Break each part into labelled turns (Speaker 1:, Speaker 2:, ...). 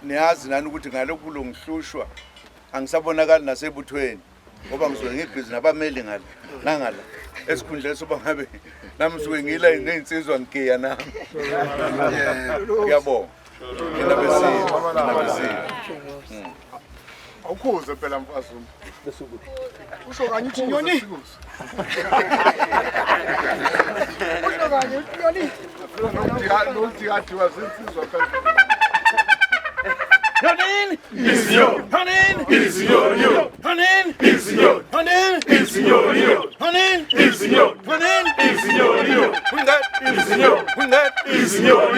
Speaker 1: niyazi nani ukuthi ngalokhu ngihlushwa angisabonakali nasebuthweni ngoba ngisuke ngibhizi nabameli ngala nangala esikhundleni soba ngabe nami ngisuke ngila nezinsizwa ngigiya nami ngiyabonga mina bese
Speaker 2: awukhuze phela mfazi usho kanye uthi nyoni usho kanye uthi nyoni nokuthi kadiwa zinsizwa phela
Speaker 3: Hanin is yo. Hanin is yo. Hanin is yo. Hanin is yo. Hanin is yo. Hanin is yo. That is yo. That is yo.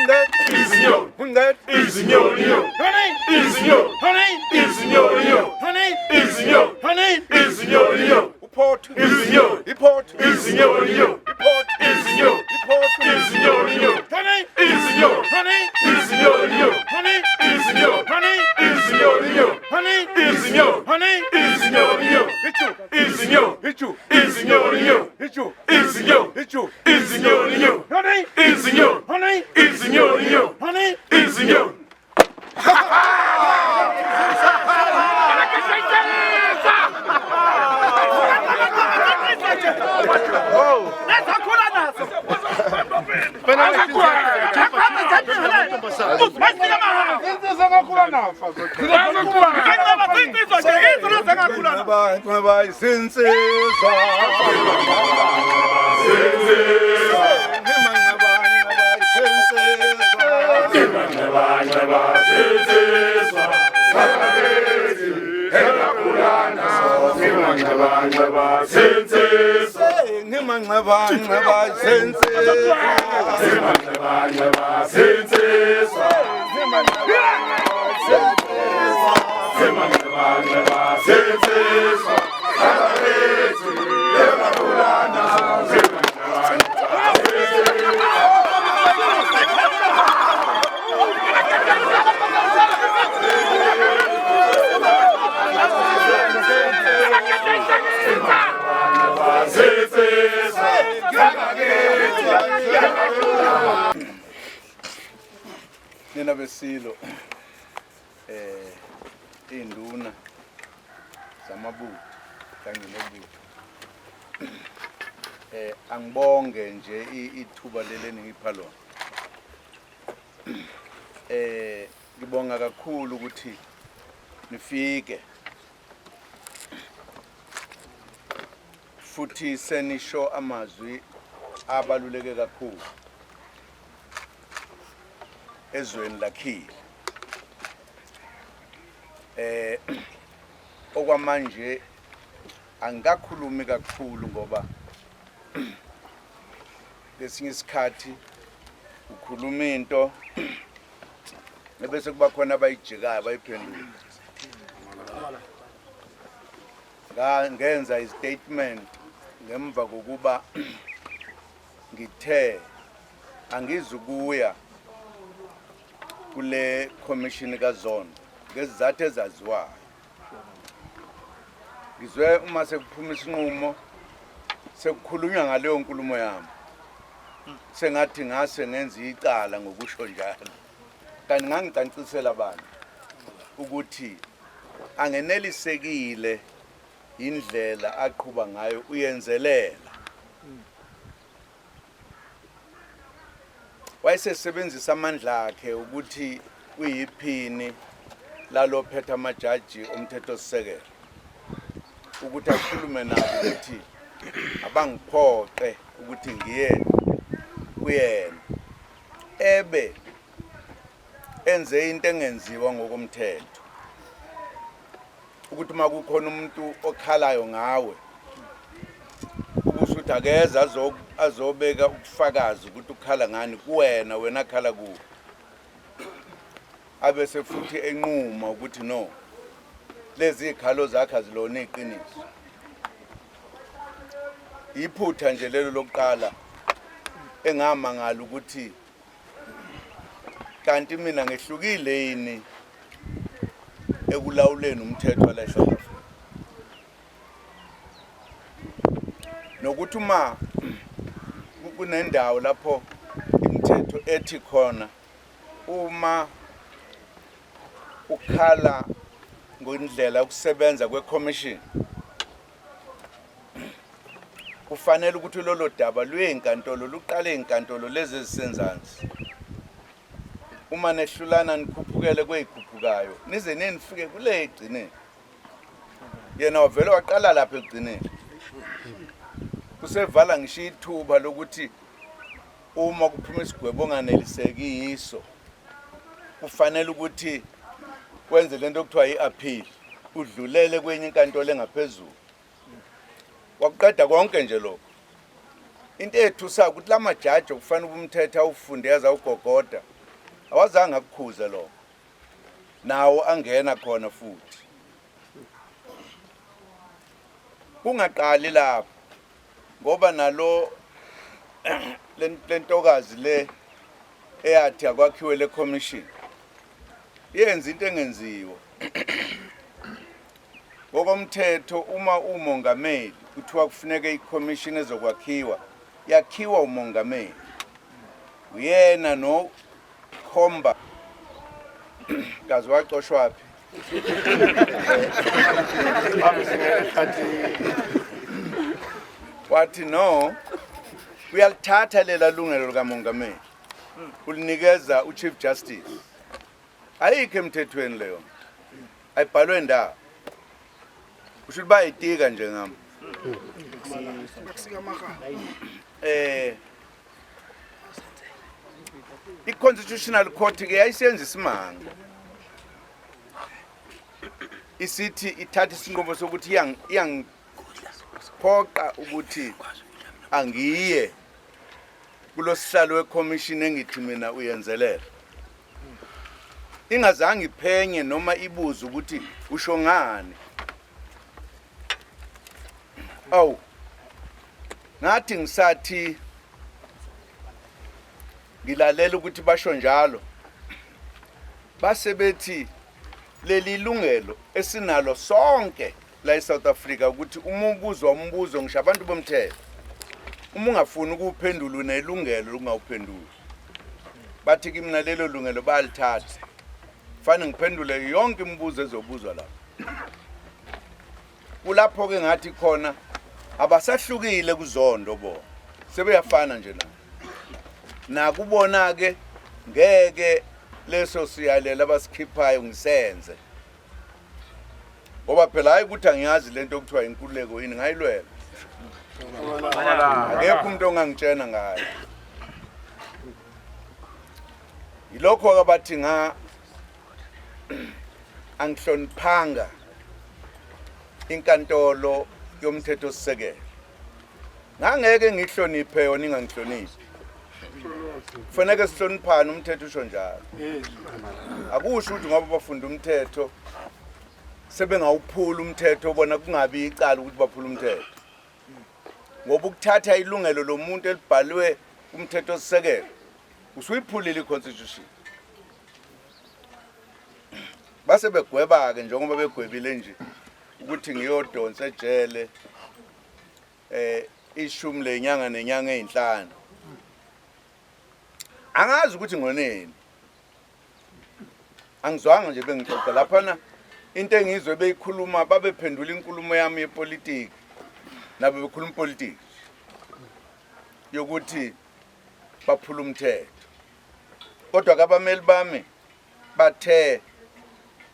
Speaker 3: That is yo. That is yo. Hanin is yo. Hanin is yo. Hanin is yo. Hanin is yo. Report is yo. Report is yo. Report is yo. Report is yo. Hanin is yo. Hanin is yo. Hanin is yo. Honey is yo. Honey is yo. Honey is yo. Hit you. Is yo. Hit you. Is yo. Hit you. Is yo. Hit you. Is yo. Honey is yo. Honey is yo. Honey is yo. Oh. Nina besilo induna zamabutho kanye nebutho angibonge nje ithuba leleni ngipha lona ngibonga kakhulu ukuthi nifike futhi senisho amazwi abaluleke kakhulu ezweni lakhile okwamanje angikakhulumi kakhulu ngoba lesinye isikhathi ukhuluma into ebese kuba khona abayijikayo bayiphendula ngenza istatement ngemva kokuba ngithe angizukuya kule commission kaZondo ngezizathu ezaziwayo ngizwe uma sekuphuma isinqumo sekukhulunywa ngaleyo nkulumo yami sengathi ngase ngenza icala ngokusho njalo kanti ngangicancisela abantu ukuthi angenelisekile indlela aqhuba ngayo uyenzelela wayesebenzisa amandla akhe ukuthi uyiphini lalophethe amajaji omthetho sisekelo ukuthi akhulume nabo ukuthi abangiphoqe ukuthi ngiye kuyena ebe enze into engenziwa ngokomthetho ukuthi makukhona umuntu okhalayo ngawe ubusuthi akeza azobeka ubufakazi ukuthi ukhala ngani kuwena wena khala kuwe abese futhi enquma ukuthi no lezi ikhalo zakhe azilona iqiniso iphutha nje lelo lokuqala engamangala ukuthi kanti mina ngehlukile yini ekulawuleni umthetho wala eSouth Africa nokuthi uma kunendawo lapho imithetho ethi khona uma
Speaker 1: ukhala ngondlela yokusebenza kwe-commission kufanele ukuthi lolo daba lweyinkantolo luqale inkantolo lezi ezisenzansi uma nehlulana nikhuphukele kweyikhuphukayo nize nifike kule egcineni yena wavele waqala lapha egcineni kusevala ngisho ithuba lokuthi uma kuphuma isigwebo onganeliseki yiso kufanele ukuthi wenze lento okuthiwa yi-appeal udlulele kwenye inkantolo engaphezulu wakuqeda konke nje lokho into ethusayo ukuthi la majaji okufanele ubumthetho awufunde yaze awugogoda awazange akukhuze lokho nawo angena khona futhi kungaqali lapho ngoba nalo lentokazi le eyathi akwakhiwe le commission yenza into engenziwa ngokomthetho uma umongameli kuthiwa kufuneke i-commission ezokwakhiwa yakhiwa umongameli uyena no khomba kazi waxoshwa phi wathi no uyalithatha lela lungelo likamongameli ulinikeza uchief justice ayikho emthethweni leyo ayibhalwe ndawo usho bayitika nje ngami i-constitutional court ke yayisenza isimanga isithi ithatha isinqumo sokuthi iyangiphoqa ukuthi angiye kulosihlalo we-commission engithi mina uyenzelela ingazange iphenye noma ibuze ukuthi usho ngani awu ngathi ngisathi ngilalela ukuthi basho njalo base bethi leli lungelo esinalo sonke la eSouth Africa ukuthi uma ubuzwa umbuzo ngisho abantu bomthetho uma ungafuni ukuphendula unelungelo ungawuphenduli bathi kimi lelo lungelo balithatha fanele ngiphendule yonke imibuzo ezobuzwa lapha kulapho ke ngathi khona abasahlukile kuzondo bo sebeyafana nje na kubona ke ngeke leso siyalela abasikhiphayo ngisenze ngoba phela hayi ukuthi angiyazi lento okuthiwa inkululeko yini ngayilwela akekho umuntu ongangitshena ngayo yilokho abathi angihloniphanga inkantolo yomthetho sisekelo ngangeke ngihloniphe yona ingangihloniphi kufanele sihloniphane umthetho usho njalo akusho ukuthi ngoba bafunda umthetho sebengawuphula umthetho bona kungabi icala ukuthi baphula umthetho ngoba ukuthatha ilungelo lomuntu elibhalwe umthetho sisekelo usuyiphulile i-constitution base begweba ke njengoba begwebile nje ukuthi ngiyodonsa ejele ishumi lenyanga nenyanga ezinhlanu angazi ukuthi ngoneni angizwanga nje bengixoxa lapha into engizwe beyikhuluma babephendula inkulumo yami yepolitiki nabe bekhuluma politics yokuthi baphula umthetho kodwa kabameli bami bathe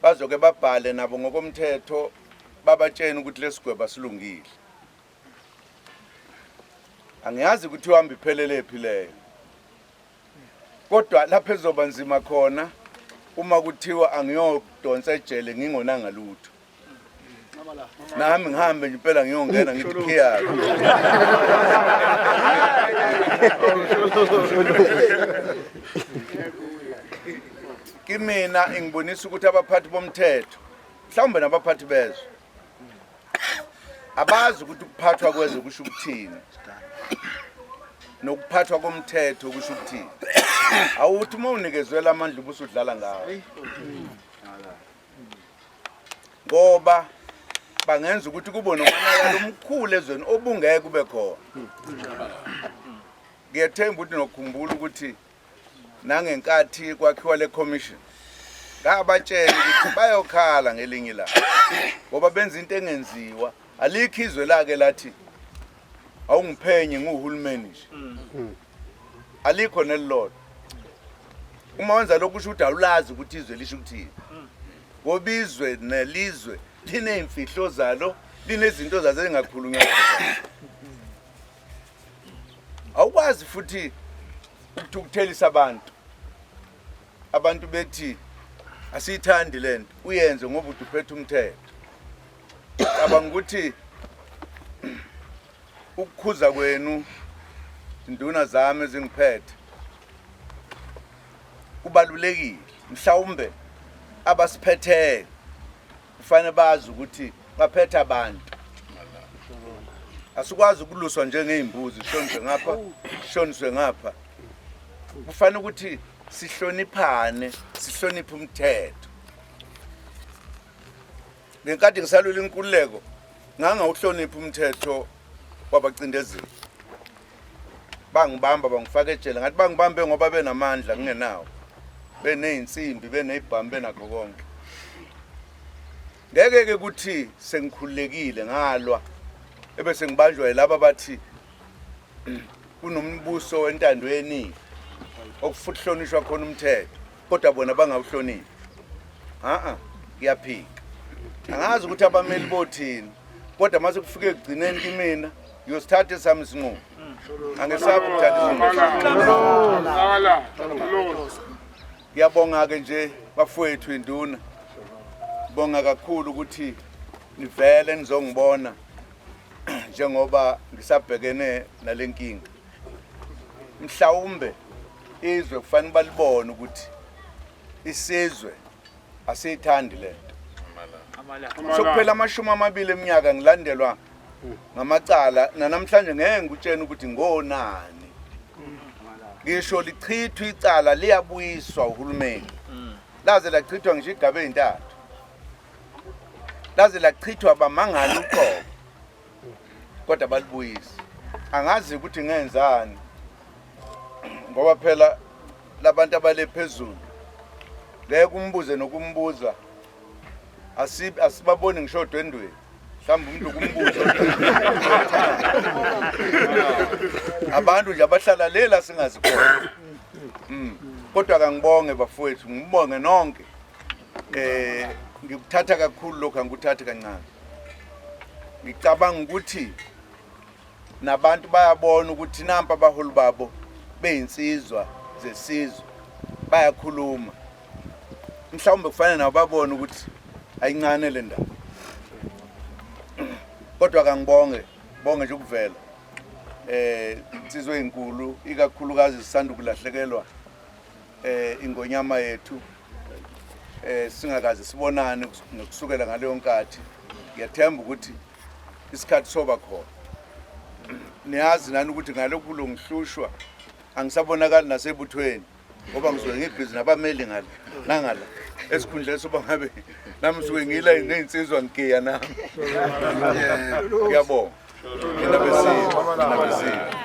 Speaker 1: bazoke babhale nabo ngokomthetho babatshena ukuthi lesigweba silungile angiyazi ukuthi uhamba iphelele phi leyo kodwa lapha ezoba nzima khona uma kuthiwa angiyodonsa ejele ngingonanga lutho nami ngihambe nje impela ngiyongena ngikhiya kimina ngibonisa ukuthi abaphathi bomthetho mhlawumbe nabaphathi bezwe abazi ukuthi ukuphathwa kwezwe kusho ukuthini nokuphathwa komthetho kusho ukuthini awuthi uma unikezwe amandla ubusudlala ngawo ngoba bangenza ukuthi kube nomonakalo omkhulu ezweni obungeke kube khona ngiyethemba ukuthi nokukhumbula ukuthi nangenkathi kwakhiwa le commission ngabatshela ukuthi bayokhala ngelinye la ngoba benza into engenziwa alikho izwe lake lathi awungiphenye nguhulumeni nje alikho nelilodwa uma wenza lokhu kusho ukuthi awulazi ukuthi izwe lisho ukuthini ngoba izwe nelizwe lineemfihlo zalo linezinto zazo engakhulunywa awukwazi futhi ukuthelisa abantu bethi asiyithandi lento uyenze ngoba uphethe umthetho cabanga ukuthi ukukhuza kwenu induna zami ezingiphethe kubalulekile mhlawumbe abasiphetheyo kufanele bazi ukuthi baphethe abantu asikwazi ukuluswa njengeimbuzi shoniswe ngapha kufanele ukuthi sihloniphane sihloniphe umthetho lenkathi ngisalula inkululeko ngangawuhlonipha umthetho wabacindezeli bangibamba bangifaka ejele ngathi bangibambe ngoba benamandla kungenawo beneyinsimbi beneyibhamu benakho konke ngeke ukuthi sengikhululekile ngalwa ebese ngibanjwa yilabo bathi kunombuso wentandweni okufuthi hlonishwa khona umthetho kodwa bona bangawuhloniphi kuyaphika angazi ukuthi abameli bothini kodwa mase kufike ekugcineni kimina ngiyosithatha esami isinqumo angesabi ukuthatha isinqumo ngiyabonga-ke nje bafowethu induna bonga kakhulu ukuthi nivele nizongibona njengoba ngisabhekene nalenkinga mhlawumbe izwe kufanele balibone ukuthi isizwe asiyithandi lento sokuphela 20 eminyaka ngilandelwa ngamacala namhlanje ngeke ngikutshene ukuthi ngonani ngisho lichithwa icala liyabuyiswa uhulumeni laze lachithwa ngisho igaba ezintathu laze lachithwa bamangala uqobo kodwa balibuyisa angazi ukuthi ngenzani ngoba phela labantu abale phezulu ngeke umbuze nokumbuza asibaboni ngisho odwendweni mhlawumbe umuntu kumbuza abantu nje abahlala lela singazi khona kodwa kangibonge bafowethu ngibonge nonke ngikuthatha kakhulu lokho angikuthatha kancane ngicabanga ukuthi nabantu bayabona ukuthi nampa abaholi babo beyinsizwa zesizwe bayakhuluma mhlawumbe kufanele nabo babone ukuthi ayincane le ndaba kodwa kangibonge nje ukuvela insizwe ezinkulu ikakhulukazi sisanda ukulahlekelwa ingonyama yethu singakaze sibonane nokusukela ngaleyo nkathi ngiyathemba ukuthi isikhathi soba khona niyazi nani ukuthi ngalokhu ngihlushwa angisabonakali nasebuthweni ngoba ngisuke ngibhizi nabameli ngala esikhundleni soba ngabe nami ngisuke ngila nezinsizwa ngigiya nami ngiyabonga nabesizwe